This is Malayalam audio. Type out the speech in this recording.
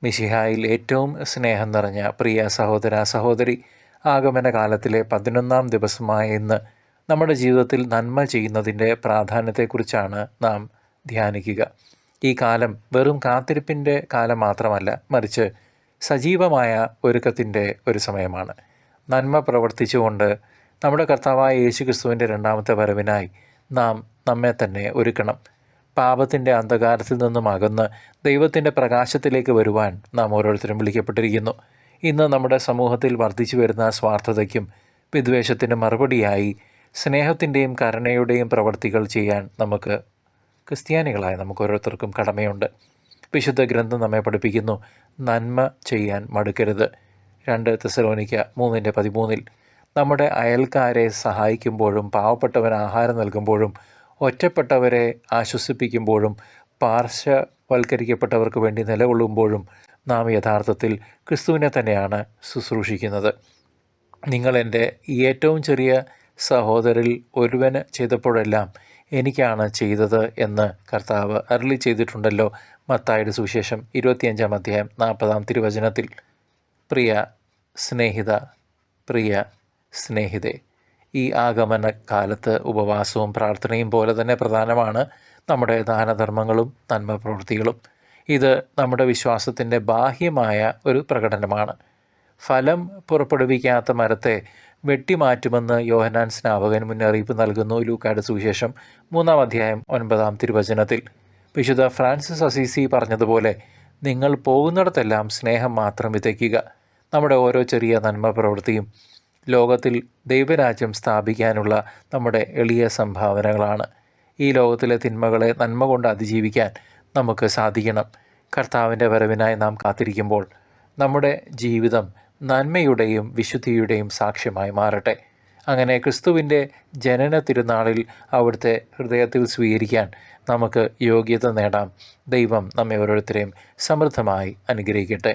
മിശിഹായിൽ ഏറ്റവും സ്നേഹം നിറഞ്ഞ പ്രിയ സഹോദര സഹോദരി, ആഗമന കാലത്തിലെ 11-ാം ദിവസമായ ഇന്ന് നമ്മുടെ ജീവിതത്തിൽ നന്മ ചെയ്യുന്നതിൻ്റെ പ്രാധാന്യത്തെക്കുറിച്ചാണ് നാം ധ്യാനിക്കുക. ഈ കാലം വെറും കാത്തിരിപ്പിൻ്റെ കാലം മാത്രമല്ല, മറിച്ച് സജീവമായ ഒരുക്കത്തിൻ്റെ ഒരു സമയമാണ്. നന്മ പ്രവർത്തിച്ചുകൊണ്ട് നമ്മുടെ കർത്താവായ യേശുക്രിസ്തുവിൻ്റെ രണ്ടാമത്തെ വരവിനായി നാം നമ്മെ തന്നെ ഒരുക്കണം. പാപത്തിൻ്റെ അന്ധകാരത്തിൽ നിന്നും അകന്ന് ദൈവത്തിൻ്റെ പ്രകാശത്തിലേക്ക് വരുവാൻ നാം ഓരോരുത്തരും വിളിക്കപ്പെട്ടിരിക്കുന്നു. ഇന്ന് നമ്മുടെ സമൂഹത്തിൽ വർദ്ധിച്ചു വരുന്ന സ്വാർത്ഥതയ്ക്കും വിദ്വേഷത്തിനും മറുപടിയായി സ്നേഹത്തിൻ്റെയും കരുണയുടെയും പ്രവൃത്തികൾ ചെയ്യാൻ ക്രിസ്ത്യാനികളായ നമുക്ക് ഓരോരുത്തർക്കും കടമയുണ്ട്. വിശുദ്ധ ഗ്രന്ഥം നമ്മെ പഠിപ്പിക്കുന്നു, നന്മ ചെയ്യാൻ മടുക്കരുത്. 2 തെസ്സലോനിക്ക 3:13. നമ്മുടെ അയൽക്കാരെ സഹായിക്കുമ്പോഴും പാവപ്പെട്ടവന് ആഹാരം നൽകുമ്പോഴും ഒറ്റപ്പെട്ടവരെ ആശ്വസിപ്പിക്കുമ്പോഴും പാർശ്വവൽക്കരിക്കപ്പെട്ടവർക്ക് വേണ്ടി നിലകൊള്ളുമ്പോഴും നാം യഥാർത്ഥത്തിൽ ക്രിസ്തുവിനെ തന്നെയാണ് ശുശ്രൂഷിക്കുന്നത്. നിങ്ങൾ എൻ്റെ ഏറ്റവും ചെറിയ സഹോദരിൽ ഒരുവന് ചെയ്തപ്പോഴെല്ലാം എനിക്കാണ് ചെയ്തത് എന്ന് കർത്താവ് അരുളി ചെയ്തിട്ടുണ്ടല്ലോ. മത്തായിയുടെ സുവിശേഷം 25-ാം അധ്യായം 40-ാം തിരുവചനത്തിൽ. പ്രിയ സ്നേഹിത, പ്രിയ സ്നേഹിതേ, ഈ ആഗമന കാലത്ത് ഉപവാസവും പ്രാർത്ഥനയും പോലെ തന്നെ പ്രധാനമാണ് നമ്മുടെ ദാനധർമ്മങ്ങളും നന്മ പ്രവൃത്തികളും. ഇത് നമ്മുടെ വിശ്വാസത്തിൻ്റെ ബാഹ്യമായ ഒരു പ്രകടനമാണ്. ഫലം പുറപ്പെടുവിക്കാത്ത മരത്തെ വെട്ടിമാറ്റുമെന്ന് യോഹന്നാൻ സ്നാപകൻ മുന്നറിയിപ്പ് നൽകുന്നു. ലൂക്കായുടെ സുവിശേഷം 3-ാം അധ്യായം 9-ാം തിരുവചനത്തിൽ. വിശുദ്ധ ഫ്രാൻസിസ് അസീസി പറഞ്ഞതുപോലെ, നിങ്ങൾ പോകുന്നിടത്തെല്ലാം സ്നേഹം മാത്രം വിതയ്ക്കുക. നമ്മുടെ ഓരോ ചെറിയ നന്മ പ്രവൃത്തിയും ലോകത്തിൽ ദൈവരാജ്യം സ്ഥാപിക്കാനുള്ള നമ്മുടെ എളിയ സംഭാവനകളാണ്. ഈ ലോകത്തിലെ തിന്മകളെ നന്മ കൊണ്ട് അതിജീവിക്കാൻ നമുക്ക് സാധിക്കണം. കർത്താവിൻ്റെ വരവിനായി നാം കാത്തിരിക്കുമ്പോൾ നമ്മുടെ ജീവിതം നന്മയുടെയും വിശുദ്ധിയുടെയും സാക്ഷ്യമായി മാറട്ടെ. അങ്ങനെ ക്രിസ്തുവിൻ്റെ ജനന തിരുനാളിൽ അവിടുത്തെ ഹൃദയത്തിൽ സ്വീകരിക്കാൻ നമുക്ക് യോഗ്യത നേടാം. ദൈവം നമ്മെ ഓരോരുത്തരെയും സമൃദ്ധമായി അനുഗ്രഹിക്കട്ടെ.